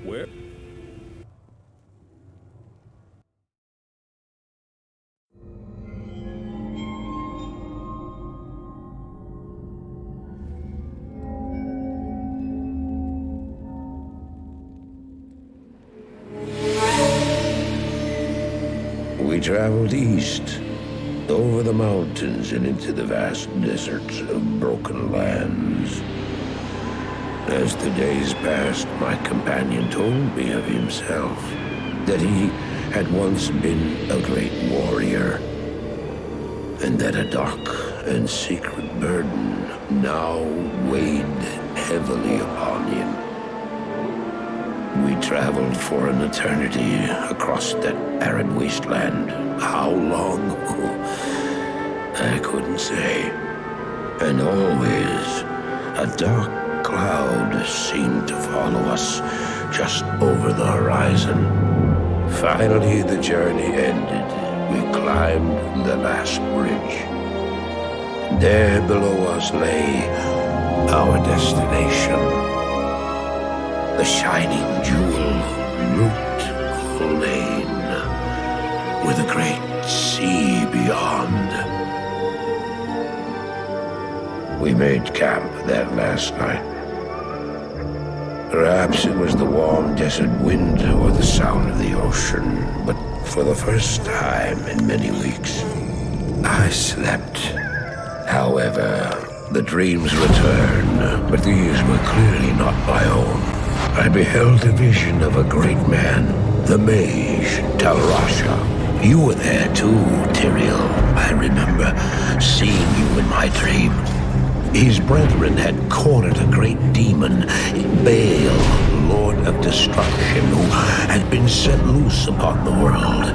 Where? We traveled east, over the mountains and into the vast deserts of broken lands. As the days passed, my companion told me of himself, that he had once been a great warrior, and that a dark and secret burden now weighed heavily upon him. We traveled for an eternity across that arid wasteland. How long? I couldn't say. And always, a dark cloud seemed to follow us just over the horizon. Finally, the journey ended. We climbed the last bridge. There below us lay our destination. The shining jewel, Loot Lane, with a great sea beyond. We made camp that last night. Perhaps it was the warm desert wind or the sound of the ocean, but for the first time in many weeks, I slept. However, the dreams returned, but these were clearly not my own. I beheld a vision of a great man, the mage, Talrasha. You were there too, Tyrael. I remember seeing you in my dream. His brethren had cornered a great demon, Baal, Lord of Destruction, who had been set loose upon the world.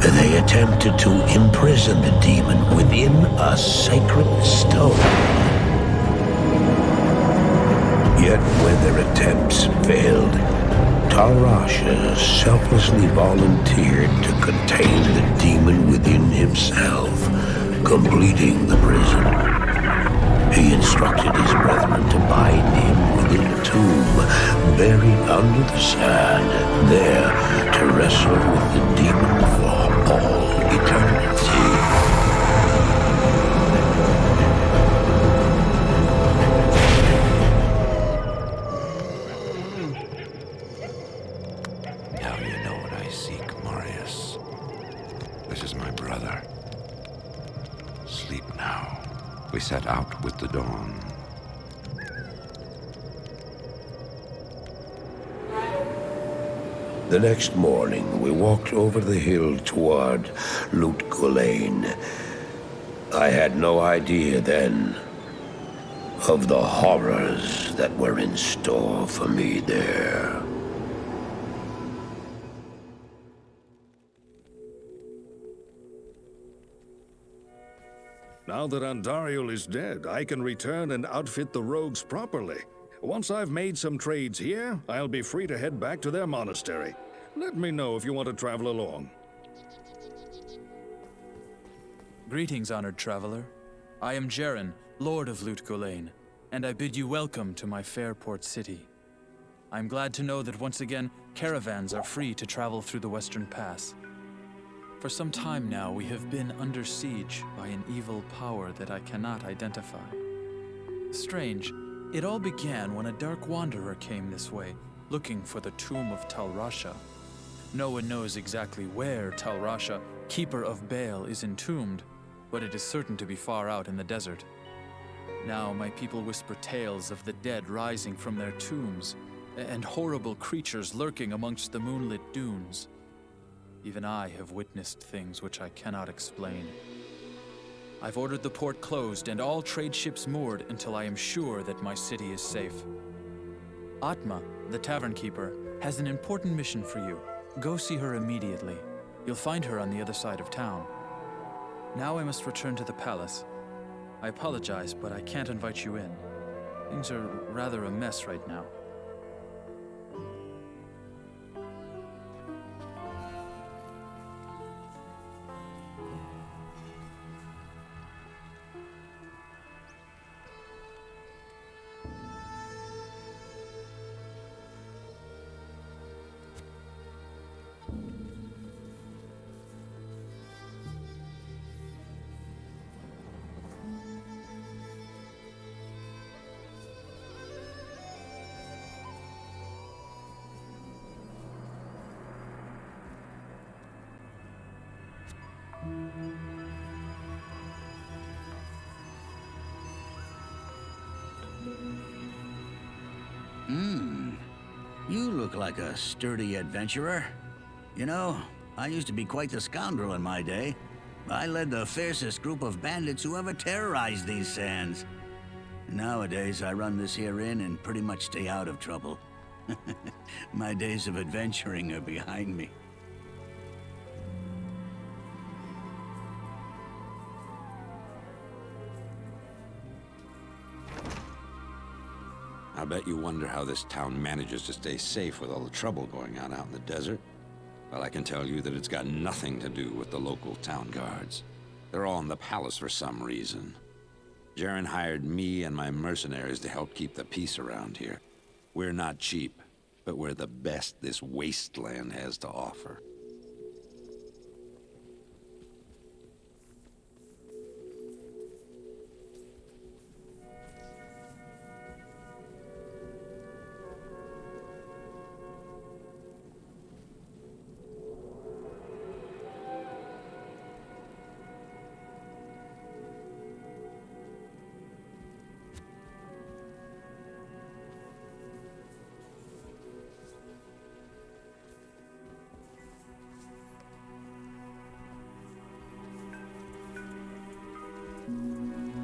They attempted to imprison the demon within a sacred stone. Yet when their attempts failed, Talrasha selflessly volunteered to contain the demon within himself, completing the prison. He instructed his brethren to bind him within a tomb buried under the sand, there to wrestle with the demon for all eternity. Now you know what I seek, Marius. This is my brother. Sleep now. We set out with the dawn. The next morning, we walked over the hill toward Loot Lane. I had no idea then of the horrors that were in store for me there. Now that Andariel is dead, I can return and outfit the rogues properly. Once I've made some trades here, I'll be free to head back to their monastery. Let me know if you want to travel along. Greetings, honored traveler. I am Jaren, Lord of Loot Lane, and I bid you welcome to my fair port city. I'm glad to know that once again, caravans are free to travel through the Western Pass. For some time now, we have been under siege by an evil power that I cannot identify. Strange, it all began when a dark wanderer came this way, looking for the tomb of Talrasha. No one knows exactly where Talrasha, keeper of Baal, is entombed, but it is certain to be far out in the desert. Now my people whisper tales of the dead rising from their tombs, and horrible creatures lurking amongst the moonlit dunes. Even I have witnessed things which I cannot explain. I've ordered the port closed and all trade ships moored until I am sure that my city is safe. Atma, the tavern keeper, has an important mission for you. Go see her immediately. You'll find her on the other side of town. Now I must return to the palace. I apologize, but I can't invite you in. Things are rather a mess right now. You look like a sturdy adventurer. You know, I used to be quite the scoundrel in my day. I led the fiercest group of bandits who ever terrorized these sands. Nowadays, I run this here inn and pretty much stay out of trouble. My days of adventuring are behind me. I bet you wonder how this town manages to stay safe with all the trouble going on out in the desert. Well, I can tell you that it's got nothing to do with the local town guards. They're all in the palace for some reason. Jaren hired me and my mercenaries to help keep the peace around here. We're not cheap, but we're the best this wasteland has to offer.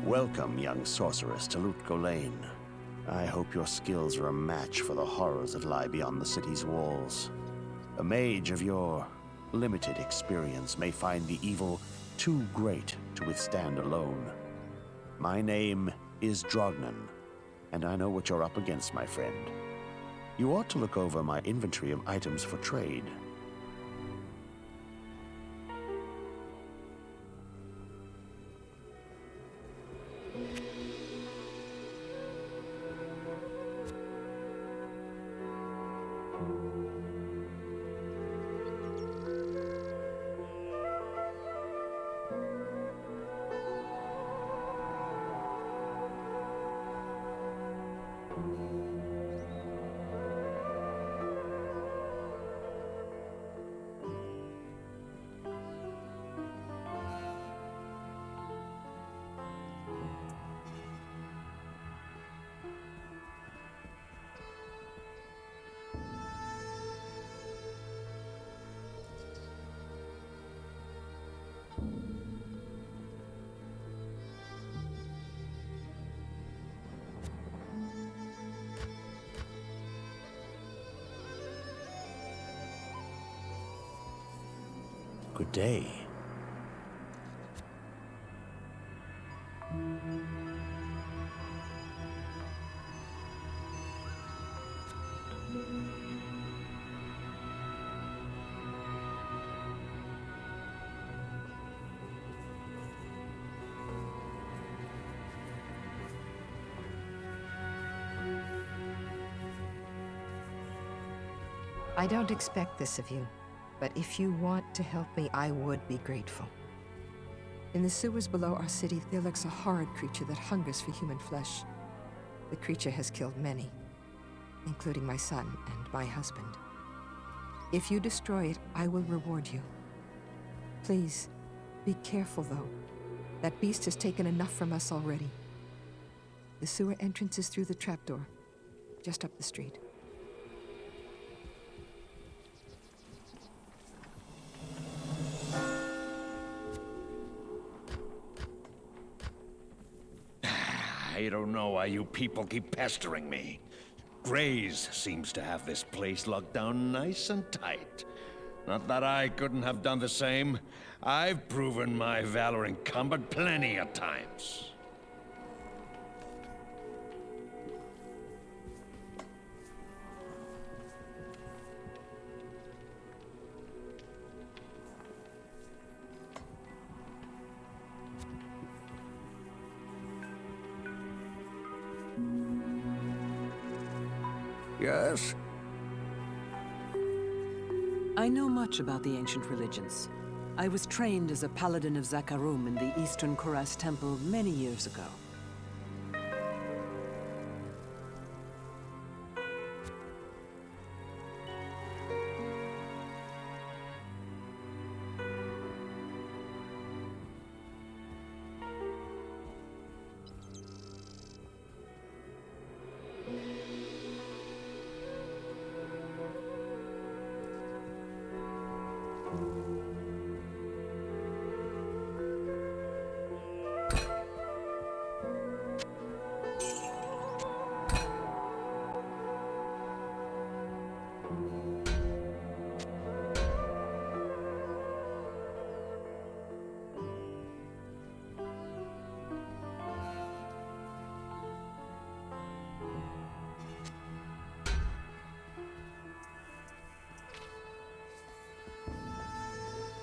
Welcome, young sorceress, to Lane. I hope your skills are a match for the horrors that lie beyond the city's walls. A mage of your limited experience may find the evil too great to withstand alone. My name is Drognan, and I know what you're up against, my friend. You ought to look over my inventory of items for trade. Good day. I don't expect this of you, but if you want to help me, I would be grateful. In the sewers below our city, there lurks a horrid creature that hungers for human flesh. The creature has killed many, including my son and my husband. If you destroy it, I will reward you. Please, be careful though. That beast has taken enough from us already. The sewer entrance is through the trapdoor, just up the street. I don't know why you people keep pestering me. Grays seems to have this place locked down nice and tight. Not that I couldn't have done the same. I've proven my valor in combat plenty of times. Yes? I know much about the ancient religions. I was trained as a paladin of Zakarum in the Eastern Kuras Temple many years ago.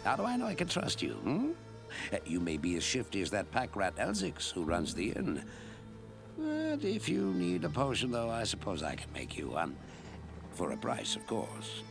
How do I know I can trust you, You may be as shifty as that pack rat Elzix who runs the inn. But if you need a potion, though, I suppose I can make you one. For a price, of course.